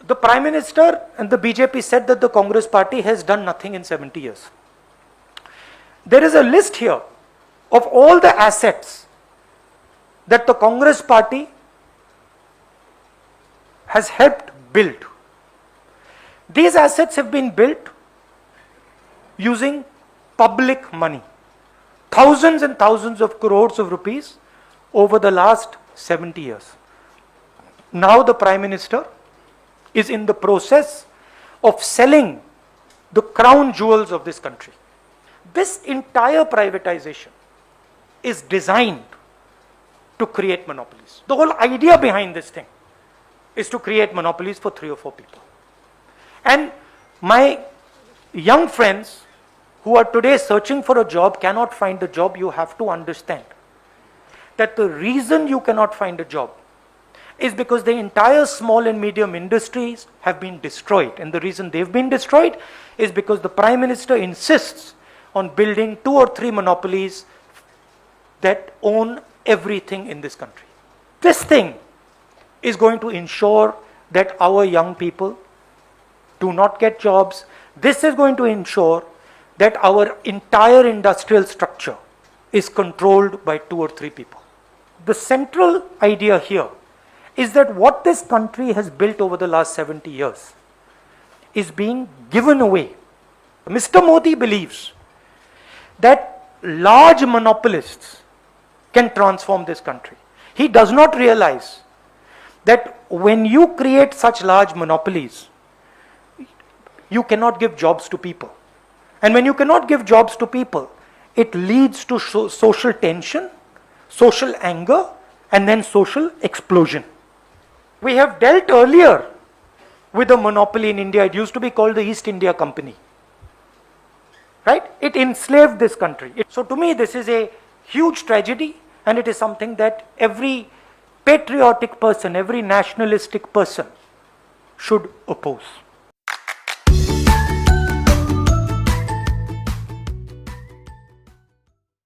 The Prime Minister and the BJP said that the Congress party has done nothing in 70 years. There is a list here of all the assets that the Congress party has helped build. These assets have been built using public money, thousands and thousands of crores of rupees over the last 70 years. Now the Prime Minister is in the process of selling the crown jewels of this country. This entire privatization is designed to create monopolies. The whole idea behind this thing is to create monopolies for 3 or 4 people. And my young friends who are today searching for a job cannot find a job. You have to understand that the reason you cannot find a job is because the entire small and medium industries have been destroyed. And the reason they've been destroyed is because the Prime Minister insists on building 2 or 3 monopolies that own everything in this country. This thing is going to ensure that our young people do not get jobs. This is going to ensure that our entire industrial structure is controlled by 2 or 3 people. The central idea here is that what this country has built over the last 70 years is being given away. Mr. Modi believes that large monopolists can transform this country. He does not realize that when you create such large monopolies, you cannot give jobs to people. And when you cannot give jobs to people, it leads to social tension, social anger, and then social explosion. We have dealt earlier with a monopoly in India. It used to be called the East India Company. Right? It enslaved this country. So to me, this is a huge tragedy, and it is something that every patriotic person, every nationalistic person should oppose.